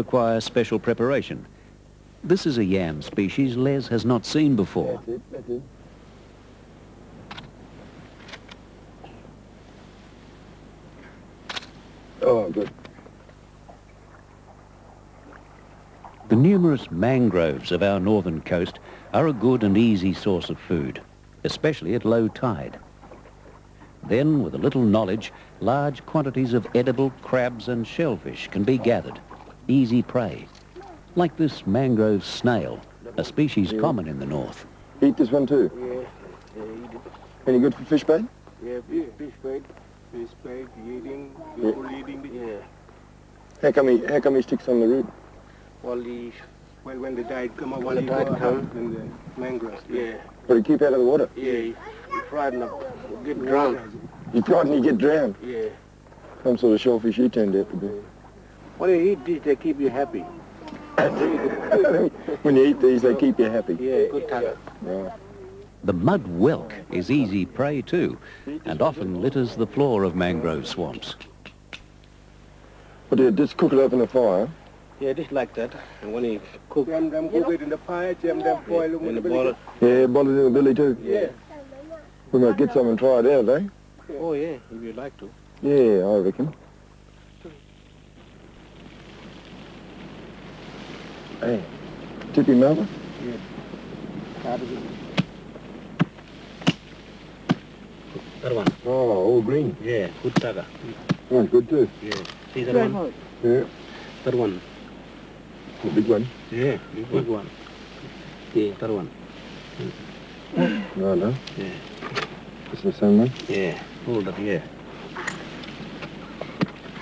require special preparation. This is a yam species Les has not seen before. That's it, that's it. Oh, good. The numerous mangroves of our northern coast are a good and easy source of food, especially at low tide. Then, with a little knowledge, large quantities of edible crabs and shellfish can be gathered. Easy prey. Like this mangrove snail, a species common in the north. Eat this one too? Yeah, eat it. Any good for fish bait? Yeah, fish bait, eating, people eating. Yeah. How come he sticks on the root? Well, when the tide come up, when the tide comes, and the mangroves. Yeah. But he keep out of the water? Yeah, you frightened of get drowned. You frightened you get drowned? Yeah. Some sort of shellfish he turned out to be. When you eat this, they keep you happy. When you eat these, they keep you happy. Yeah, good time. Right. The mud whelk is easy prey too, and often litters the floor of mangrove swamps. But you just cook it up in the fire? Yeah, just like that. And when you cook, them cook it in the fire, them boil it in the boil. Yeah, boil it in the billy too? Yeah. We might get some and try it out, eh? Oh, yeah, if you'd like to. Yeah, I reckon. Hey, tip him over? Yeah. That one. Oh, all green. Yeah, good taga. Oh, it's good too. Yeah. See that one? Yeah. That one. The big one? Yeah, big one. Yeah, that one. No. Yeah. It's the same one? Yeah, hold up, yeah.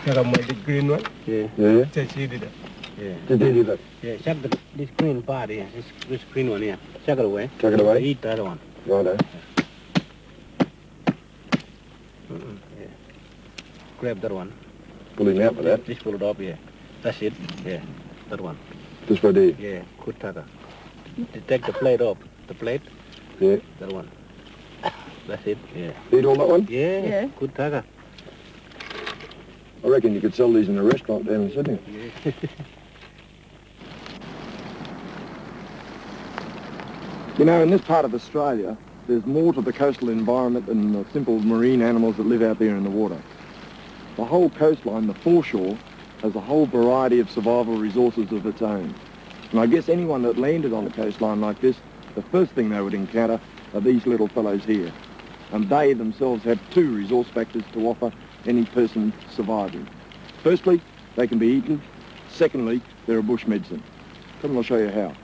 Check out the green one? Yeah. Yeah. Check you did it. Yeah. Did they do that? Yeah, check this green part here. This green one here. Check it away. Check it away? Eat that one. Righto. Yeah. Grab that one. Pull him out for that. Just pull it up, yeah. That's it. Yeah, that one. This right there? Yeah, good taga. Take the plate off. The plate? Yeah. That one. That's it, yeah. Eat all that one? Yeah, good taga. I reckon you could sell these in a restaurant down in Sydney. Yeah. You know, in this part of Australia, there's more to the coastal environment than the simple marine animals that live out there in the water. The whole coastline, the foreshore, has a whole variety of survival resources of its own. And I guess anyone that landed on a coastline like this, the first thing they would encounter are these little fellows here. And they themselves have two resource factors to offer any person surviving. Firstly, they can be eaten. Secondly, they're a bush medicine. Come and I'll show you how.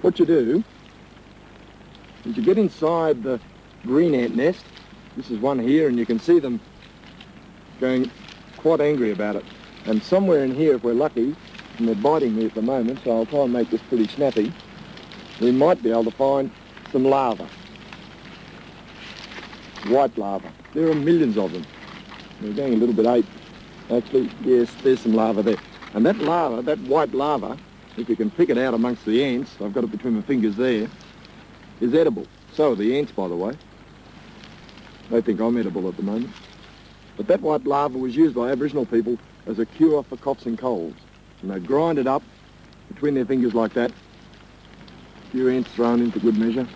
What you do is you get inside the green ant nest. This is one here, and you can see them going quite angry about it. And somewhere in here, if we're lucky, and they're biting me at the moment, so I'll try and make this pretty snappy, we might be able to find some larvae. White larvae. There are millions of them. They're going a little bit ape. Actually, yes, there's some larvae there. And that larva, that white larva, if you can pick it out amongst the ants, I've got it between my fingers there, is edible. So are the ants, by the way. They think I'm edible at the moment. But that white larva was used by Aboriginal people as a cure for coughs and colds. And they grind it up between their fingers like that. A few ants thrown in for good measure.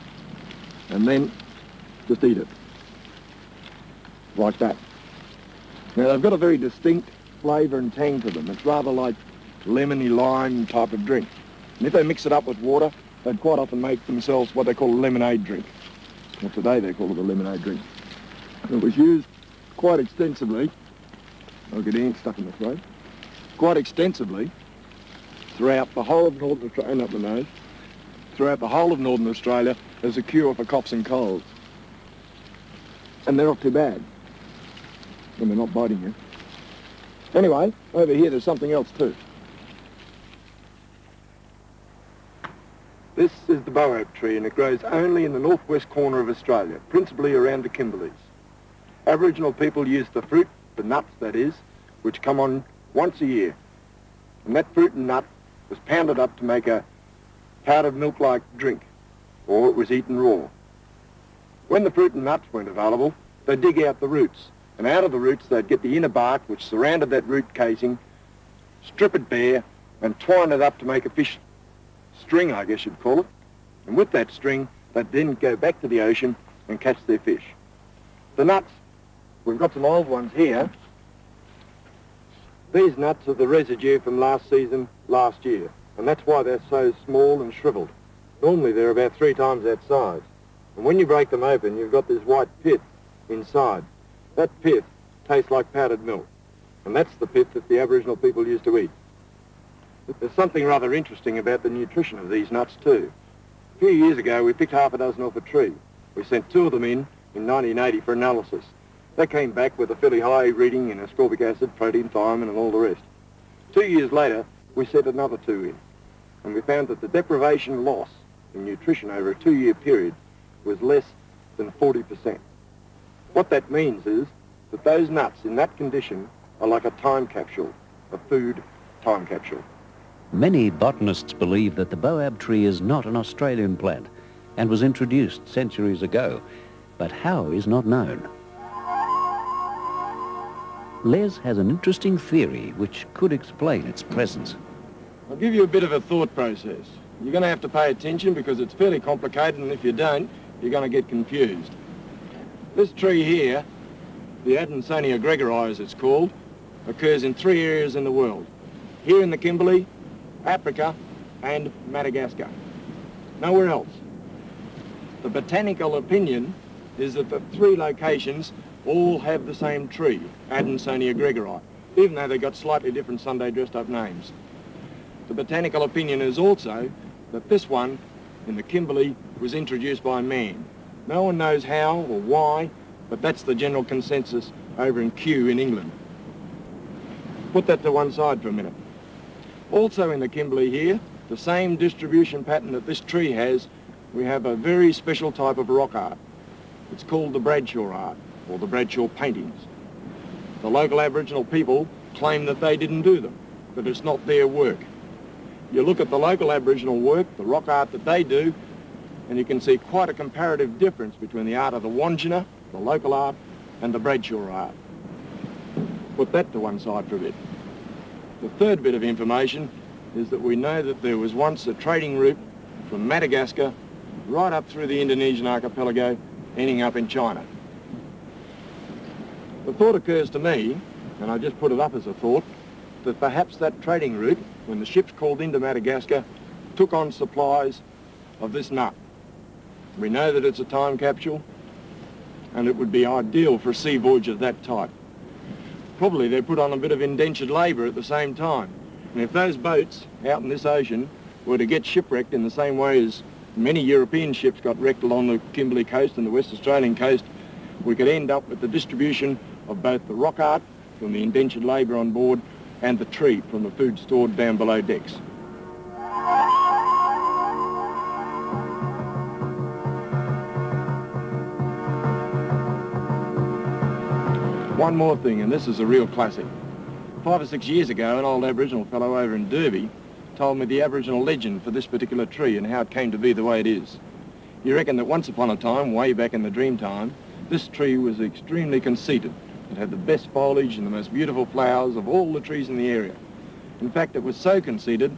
And then just eat it. Like that. Now they've got a very distinct flavour and tang to them. It's rather like lemony lime type of drink. And if they mix it up with water, they'd quite often make themselves what they call a lemonade drink. Well, today they call it a lemonade drink. And it was used quite extensively. I'll get ants stuck in the throat. Quite extensively throughout the whole of Northern Australia, not the nose, throughout the whole of Northern Australia as a cure for coughs and colds. And they're not too bad when they're not biting you. Anyway, over here there's something else too. This is the bow oak tree, and it grows only in the northwest corner of Australia, principally around the Kimberleys. Aboriginal people use the fruit, the nuts that is, which come on once a year. And that fruit and nut was pounded up to make a powdered milk-like drink, or it was eaten raw. When the fruit and nuts weren't available, they'd dig out the roots, and out of the roots they'd get the inner bark which surrounded that root casing, strip it bare, and twine it up to make a fish string, I guess you'd call it. And with that string, they'd then go back to the ocean and catch their fish. The nuts, we've got some old ones here. These nuts are the residue from last season, last year, and that's why they're so small and shriveled. Normally they're about 3 times that size. And when you break them open, you've got this white pith inside. That pith tastes like powdered milk, and that's the pith that the Aboriginal people used to eat. But there's something rather interesting about the nutrition of these nuts too. A few years ago, we picked half a dozen off a tree. We sent 2 of them in 1980 for analysis. They came back with a fairly high reading in ascorbic acid, protein, thiamine, and all the rest. 2 years later, we sent another 2 in, and we found that the deprivation loss in nutrition over a 2-year period was less than 40%. What that means is that those nuts in that condition are like a time capsule, a food time capsule. Many botanists believe that the baobab tree is not an Australian plant and was introduced centuries ago, but how is not known. Les has an interesting theory which could explain its presence. I'll give you a bit of a thought process. You're going to have to pay attention because it's fairly complicated, and if you don't, you're going to get confused. This tree here, the Adansonia gregorii as it's called, occurs in 3 areas in the world. Here in the Kimberley, Africa, and Madagascar. Nowhere else. The botanical opinion is that the 3 locations all have the same tree, Adansonia gregorii, even though they've got slightly different Sunday dressed-up names. The botanical opinion is also that this one in the Kimberley was introduced by man. No one knows how or why, but that's the general consensus over in Kew in England. Put that to one side for a minute. Also in the Kimberley here, the same distribution pattern that this tree has, we have a very special type of rock art. It's called the Bradshaw art, or the Bradshaw paintings. The local Aboriginal people claim that they didn't do them, that it's not their work. You look at the local Aboriginal work, the rock art that they do, and you can see quite a comparative difference between the art of the Wandjina, the local art, and the Bradshaw art. Put that to one side for a bit. The third bit of information is that we know that there was once a trading route from Madagascar right up through the Indonesian archipelago, ending up in China. The thought occurs to me, and I just put it up as a thought, that perhaps that trading route, when the ships called into Madagascar, took on supplies of this nut. We know that it's a time capsule, and it would be ideal for a sea voyage of that type. Probably they put on a bit of indentured labour at the same time. And if those boats out in this ocean were to get shipwrecked in the same way as many European ships got wrecked along the Kimberley coast and the West Australian coast, we could end up with the distribution of both the rock art from the indentured labour on board and the tree from the food stored down below decks. One more thing, and this is a real classic. 5 or 6 years ago, an old Aboriginal fellow over in Derby told me the Aboriginal legend for this particular tree and how it came to be the way it is. He reckoned that once upon a time, way back in the dream time, this tree was extremely conceited. It had the best foliage and the most beautiful flowers of all the trees in the area. In fact, it was so conceited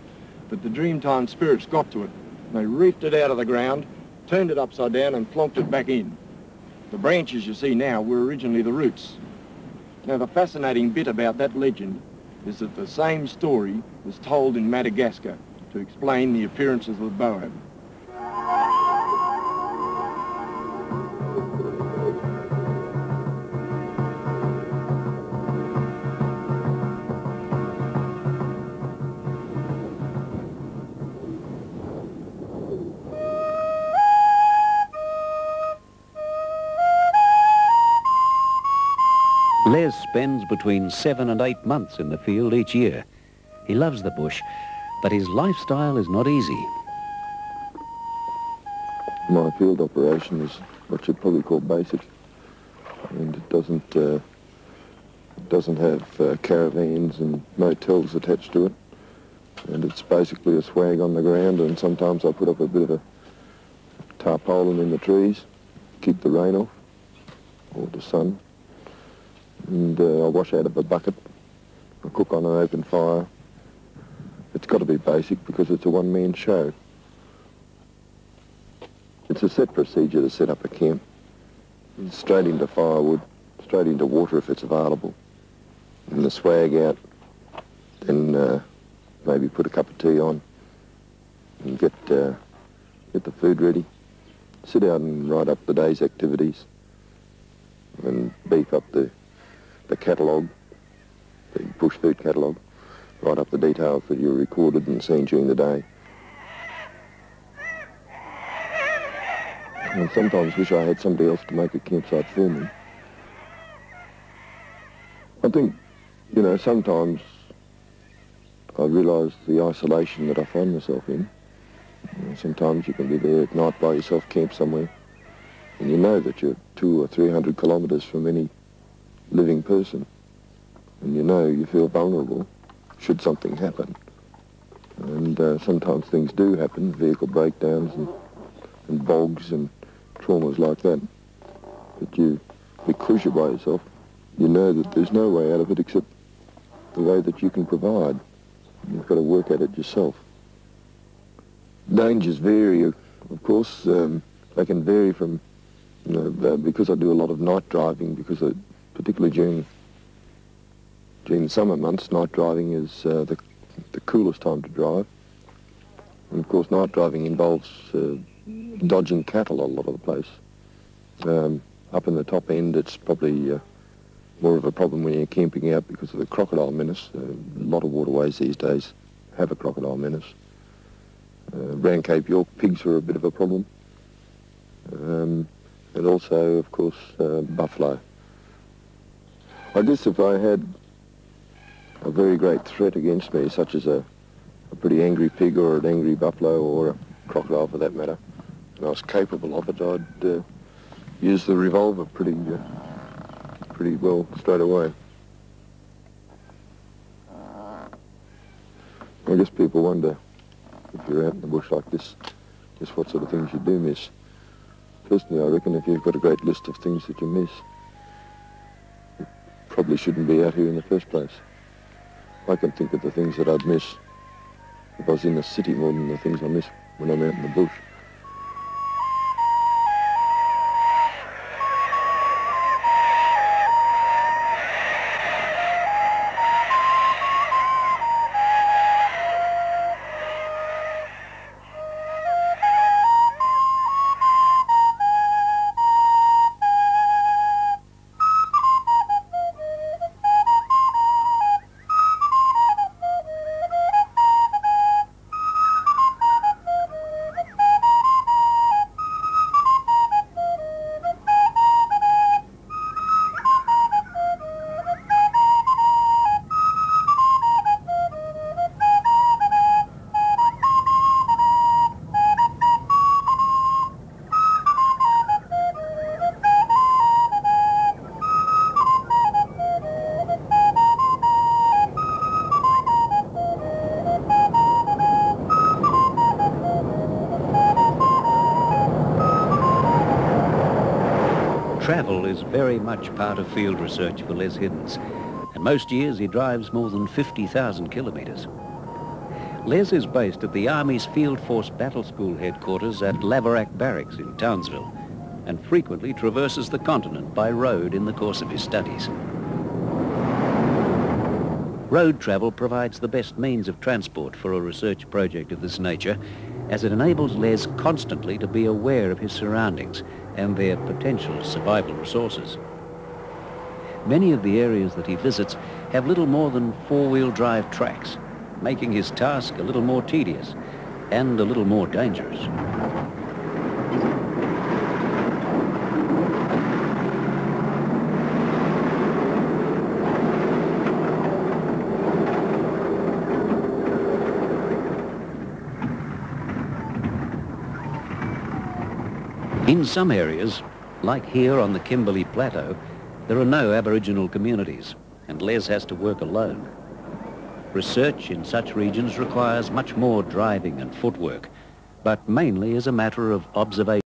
that the Dreamtime spirits got to it. They reefed it out of the ground, turned it upside down and plonked it back in. The branches you see now were originally the roots. Now, the fascinating bit about that legend is that the same story was told in Madagascar to explain the appearances of the baobab. Les spends between 7 and 8 months in the field each year. He loves the bush, but his lifestyle is not easy. My field operation is what you'd probably call basic, and it doesn't have caravans and motels attached to it, and it's basically a swag on the ground, and sometimes I put up a bit of a tarpaulin in the trees, keep the rain off, or the sun. And I wash out of a bucket, I cook on an open fire, It's got to be basic because it's a one-man show. It's a set procedure to set up a camp. Straight into firewood, straight into water if it's available, and the swag out, then maybe put a cup of tea on and get the food ready. Sit down and write up the day's activities and beef up the catalogue, the bush food catalogue, write up the details that you recorded and seen during the day. And sometimes wish I had somebody else to make a campsite for me. I think, you know, sometimes I realise the isolation that I find myself in. You know, sometimes you can be there at night by yourself, camp somewhere, and you know that you're 200 or 300 kilometres from any living person, and you know you feel vulnerable should something happen. And sometimes things do happen, vehicle breakdowns and bogs and traumas like that. But because you're by yourself, you know that there's no way out of it except the way that you can provide. You've got to work at it yourself. Dangers vary, of course. They can vary from, you know, because I do a lot of night driving, because particularly during the summer months, night driving is the coolest time to drive. And of course, night driving involves dodging cattle a lot of the place. Up in the top end, it's probably more of a problem when you're camping out because of the crocodile menace. A lot of waterways these days have a crocodile menace. Around Cape York, pigs are a bit of a problem. And also, of course, buffalo. I guess if I had a very great threat against me, such as a pretty angry pig or an angry buffalo or a crocodile for that matter, and I was capable of it, I'd use the revolver pretty well straight away. I guess people wonder, if you're out in the bush like this, just what sort of things you do miss. Personally, I reckon if you've got a great list of things that you miss, you probably shouldn't be out here in the first place. I can think of the things that I'd miss if I was in the city more than the things I miss when I'm out in the bush. Travel is very much part of field research for Les Hiddens, and most years he drives more than 50,000 kilometres. Les is based at the Army's Field Force Battle School headquarters at Laverack Barracks in Townsville, and frequently traverses the continent by road in the course of his studies. Road travel provides the best means of transport for a research project of this nature, as it enables Les constantly to be aware of his surroundings and their potential survival resources. Many of the areas that he visits have little more than four-wheel drive tracks, making his task a little more tedious and a little more dangerous. In some areas, like here on the Kimberley Plateau, there are no Aboriginal communities, and Les has to work alone. Research in such regions requires much more driving and footwork, but mainly as a matter of observation.